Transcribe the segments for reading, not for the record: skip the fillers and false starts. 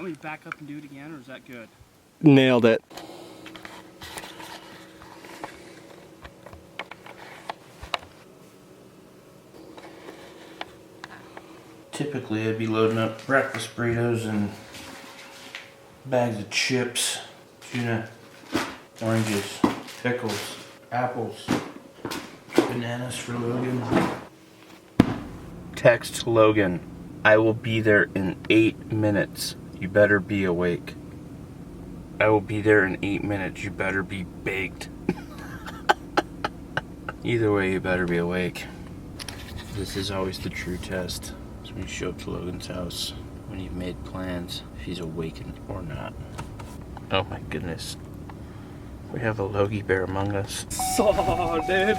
me to back up and do it again, or is that good? Nailed it. Typically I'd be loading up breakfast burritos and bags of chips, tuna, oranges, pickles, apples, bananas for Logan. Text Logan, I will be there in 8 minutes. You better be awake. I will be there in 8 minutes. You better be baked. Either way, you better be awake. This is always the true test. So when you show up to Logan's house, when you've made plans, if he's awakened or not. Oh my goodness. We have a Logie bear among us. So, dude.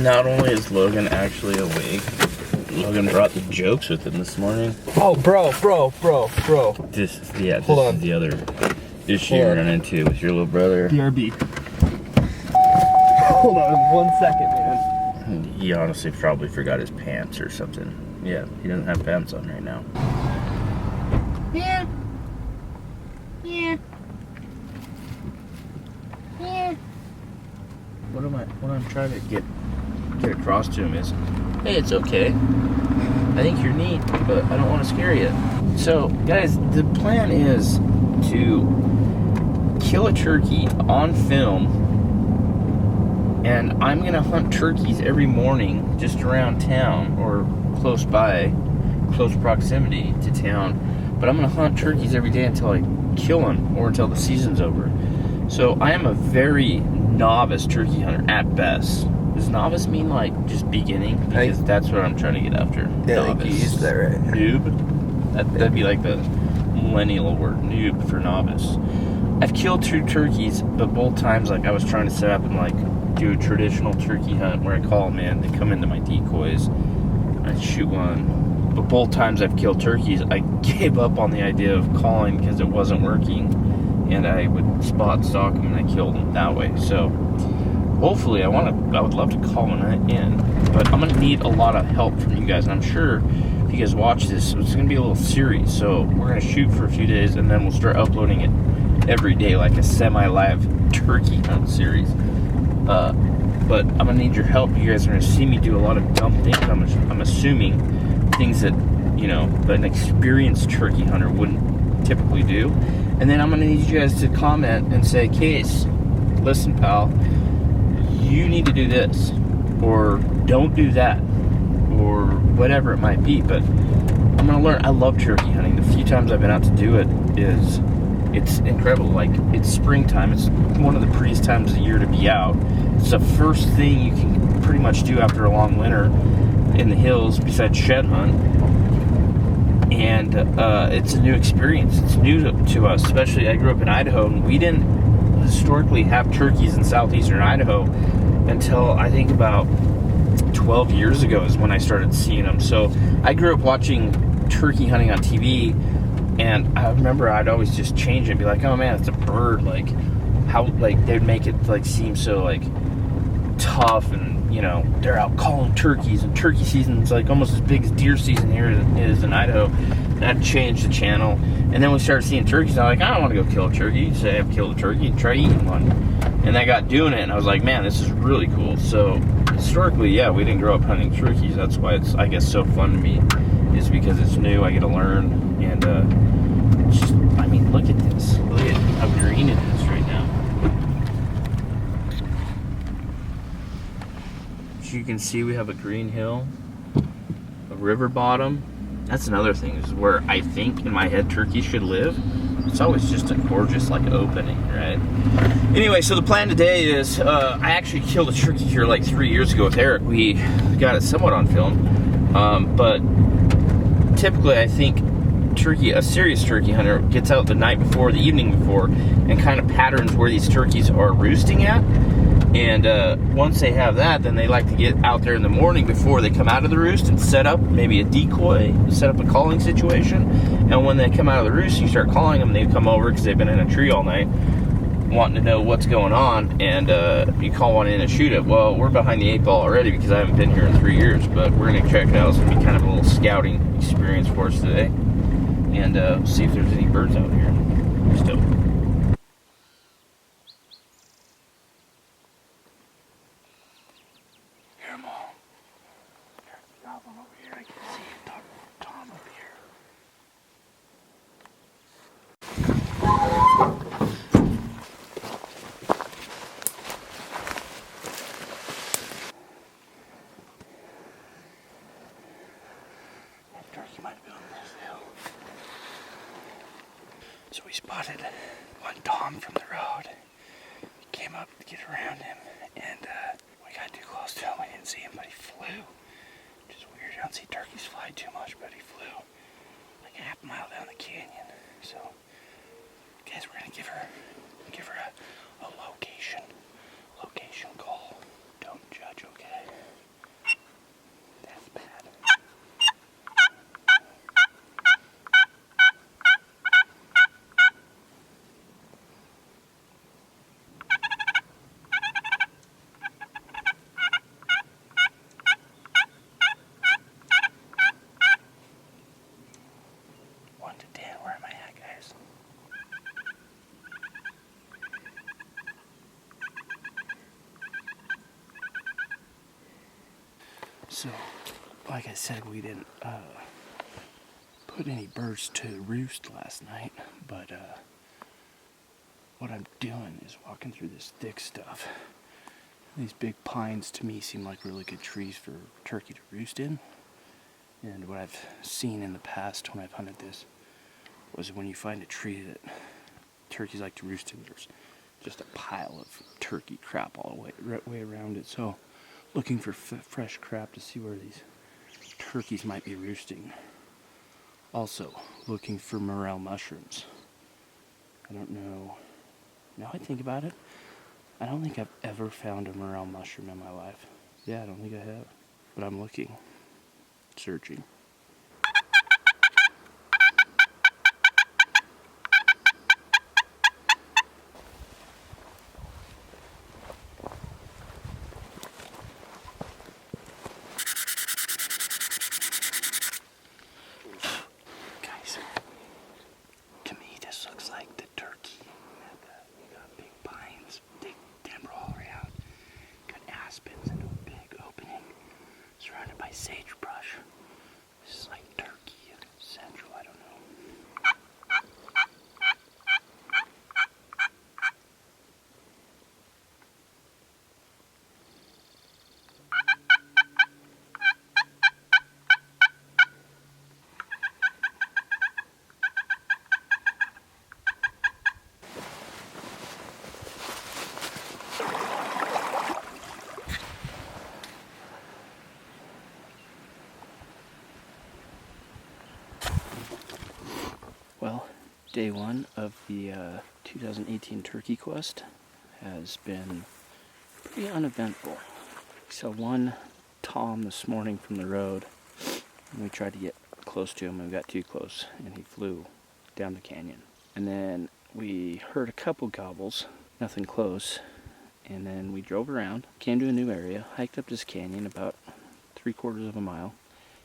Not only is Logan actually awake, Logan brought the jokes with him this morning. Oh, bro. This is the other issue you run into with your little brother. BRB. Hold on 1 second, man. He honestly probably forgot his pants or something. Yeah, he doesn't have pants on right now. Yeah. Yeah. Yeah. What I'm trying to get across to him is, hey, it's okay. I think you're neat, but I don't want to scare you. So, guys, the plan is to kill a turkey on film, and I'm gonna hunt turkeys every morning just around town or close by, close proximity to town. But I'm gonna hunt turkeys every day until I kill them or until the season's over. So I am a very novice turkey hunter at best. Does novice mean like just beginning? Because that's what I'm trying to get after. Yeah, novice. you used that right. Noob? That'd be like the millennial word, noob for novice. I've killed 2 turkeys, but both times like I was trying to set up and like do a traditional turkey hunt where I call them in, they come into my decoys, I shoot one. But both times I've killed turkeys, I gave up on the idea of calling because it wasn't working, and I would spot stalk them and I killed them that way. So hopefully I would love to call one in, but I'm gonna need a lot of help from you guys, and I'm sure if you guys watch this, it's gonna be a little series. So we're gonna shoot for a few days and then we'll start uploading it every day, like a semi-live turkey hunt series. But I'm gonna need your help. You guys are gonna see me do a lot of dumb things. I'm assuming things that, you know, an experienced turkey hunter wouldn't typically do. And then I'm gonna need you guys to comment and say, Case, listen, pal, you need to do this, or don't do that, or whatever it might be. But I'm gonna learn. I love turkey hunting. The few times I've been out to do it it's incredible. Like, it's springtime. It's one of the prettiest times of the year to be out. It's the first thing you can pretty much do after a long winter in the hills besides shed hunt. And it's a new experience. It's new to us, especially I grew up in Idaho, and we didn't historically have turkeys in southeastern Idaho until I think about 12 years ago is when I started seeing them. So I grew up watching turkey hunting on TV, and I remember I'd always just change it and be like, oh man, it's a bird. Like, how, like, they'd make it like seem so like tough, and you know, they're out calling turkeys, and turkey season's like almost as big as deer season here is in Idaho. And I'd change the channel, and then we started seeing turkeys, and I'm like, I don't want to go kill a turkey. You say I've killed a turkey and try eating one. And I got doing it, and I was like, man, this is really cool. So historically, yeah, we didn't grow up hunting turkeys. That's why it's, I guess, so fun to me, is because it's new. I get to learn, and just, I mean, look at this. Look at how green it is right now. As you can see, we have a green hill, a river bottom. That's another thing, is where I think in my head turkeys should live. It's always just a gorgeous like opening, right? Anyway, so the plan today is I actually killed a turkey here like 3 years ago with Eric. We got it somewhat on film, but typically I think a serious turkey hunter gets out the night before, the evening before, and kind of patterns where these turkeys are roosting at. And once they have that, then they like to get out there in the morning before they come out of the roost and set up maybe a decoy, set up a calling situation. And when they come out of the roost, you start calling them, they come over because they've been in a tree all night wanting to know what's going on, and you call one in and shoot it. Well, we're behind the 8 ball already because I haven't been here in 3 years, but we're going to check it out. It's going to be kind of a little scouting experience for us today. and see if there's any birds out here still. Hear them all. There's another one over here. I can see Tom up here. That turkey might be on this hill. So we spotted one Tom from the road. We came up to get around him, and we got too close to him. We didn't see him, but he flew. Which is weird. I don't see turkeys fly too much, but he flew like a half mile down the canyon. So, guys, we're gonna give her a location call. Don't judge, okay? That's bad. Where am I at, guys? So, like I said, we didn't put any birds to roost last night, but what I'm doing is walking through this thick stuff. These big pines to me seem like really good trees for turkey to roost in. And what I've seen in the past when I've hunted this was when you find a tree that turkeys like to roost in, there's just a pile of turkey crap all the way around it. So looking for fresh crap to see where these turkeys might be roosting. Also looking for morel mushrooms. I don't know. Now I think about it, I don't think I've ever found a morel mushroom in my life. Yeah, I don't think I have. But I'm looking, searching. Guys, to me this looks like the turkey. You got big pines, big timber all around. Got aspens into a big opening, surrounded by sagebrush. This is like Turkey Central, I don't know. Well, day one of the 2018 turkey quest has been pretty uneventful. We saw one Tom this morning from the road, and we tried to get close to him, and we got too close, and he flew down the canyon. And then we heard a couple gobbles, nothing close, and then we drove around, came to a new area, hiked up this canyon about 3/4 of a mile.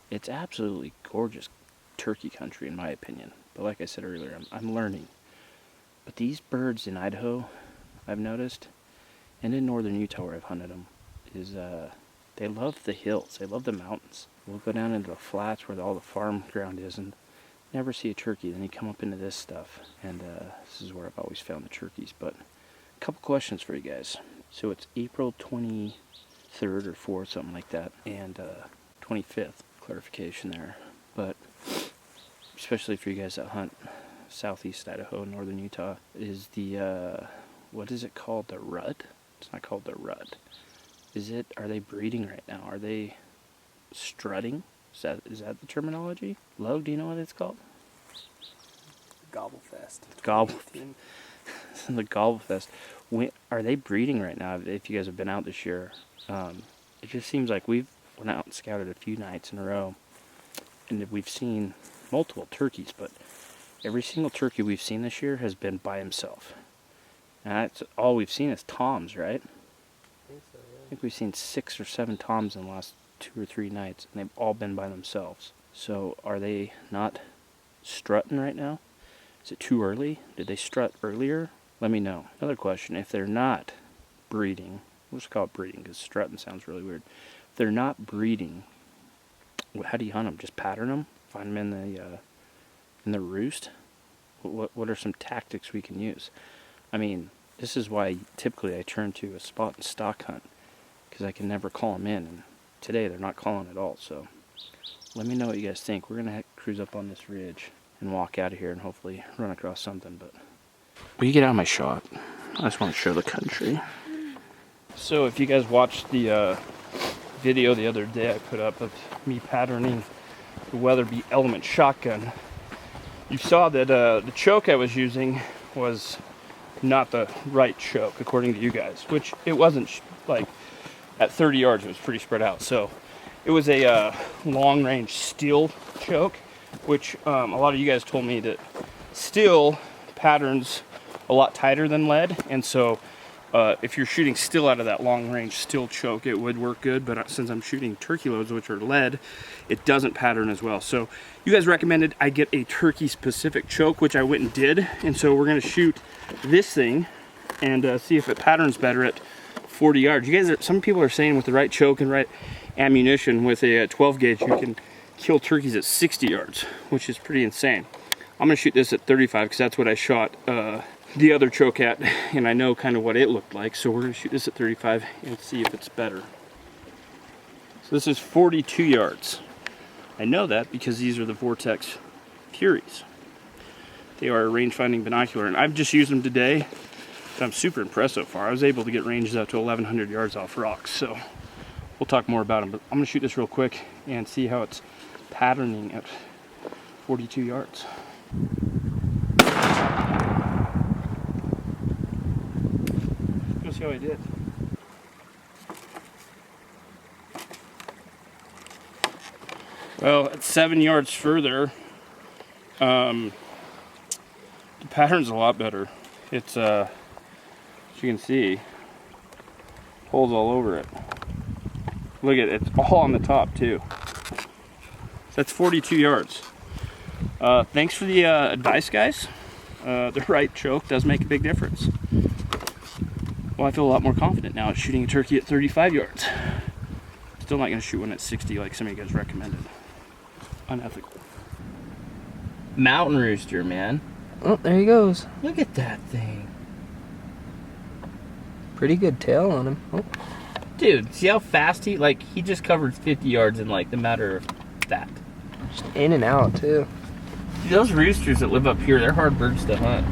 It's absolutely gorgeous turkey country in my opinion. But like I said earlier, I'm learning. But these birds in Idaho, I've noticed, and in northern Utah where I've hunted them, is they love the hills. They love the mountains. We'll go down into the flats where all the farm ground is and never see a turkey. Then you come up into this stuff, and this is where I've always found the turkeys. But a couple questions for you guys. So it's April 23rd or 4th, something like that, and 25th, clarification there. But especially for you guys that hunt southeast Idaho, northern Utah, is the, what is it called? The rut? It's not called the rut. Are they breeding right now? Are they strutting? Is that the terminology? Logue, do you know what it's called? Gobblefest. The Gobblefest. Are they breeding right now? If you guys have been out this year, it just seems like we've went out and scouted a few nights in a row, and we've seen multiple turkeys, but every single turkey we've seen this year has been by himself. And that's all we've seen is toms, right? I think so, yeah. I think we've seen 6 or 7 toms in the last 2 or 3 nights, and they've all been by themselves. So are they not strutting right now? Is it too early? Did they strut earlier? Let me know. Another question, if they're not breeding, we'll just call it breeding because strutting sounds really weird. If they're not breeding, how do you hunt them? Just pattern them? Find them in the roost? What are some tactics we can use? I mean, this is why typically I turn to a spot and stock hunt, because I can never call them in, and today they're not calling at all. So let me know what you guys think. We're gonna cruise up on this ridge and walk out of here and hopefully run across something. But will you get out of my shot? I just want to show the country. So if you guys watched the video the other day I put up of me patterning the Weatherby Element shotgun, you saw that the choke I was using was not the right choke according to you guys, which it wasn't. Like at 30 yards it was pretty spread out. So it was a long range steel choke, which a lot of you guys told me that steel patterns a lot tighter than lead, and so if you're shooting steel out of that long range steel choke, it would work good. But since I'm shooting turkey loads, which are lead, it doesn't pattern as well. So you guys recommended I get a turkey specific choke, which I went and did. And so we're gonna shoot this thing and see if it patterns better at 40 yards. You guys some people are saying with the right choke and right ammunition with a 12 gauge, you can kill turkeys at 60 yards, which is pretty insane. I'm gonna shoot this at 35 because that's what I shot the other choke at, and I know kind of what it looked like. So we're gonna shoot this at 35 and see if it's better. So this is 42 yards. I know that because these are the Vortex Furies. They are a range-finding binocular, and I've just used them today. I'm super impressed so far. I was able to get ranges up to 1,100 yards off rocks, so we'll talk more about them. But I'm gonna shoot this real quick and see how it's patterning at 42 yards. Let's see how I did. Well, at 7 yards further, the pattern's a lot better. It's as you can see, holes all over it. Look at it, it's all on the top too. So that's 42 yards. Thanks for the advice, guys. The right choke does make a big difference. Well, I feel a lot more confident now at shooting a turkey at 35 yards. Still not gonna shoot one at 60 like some of you guys recommended. Unethical. Mountain rooster, man. Oh, there he goes. Look at that thing. Pretty good tail on him. Oh. Dude, see how fast he just covered 50 yards in like the matter of that. Just in and out too. Those roosters that live up here, they're hard birds to hunt.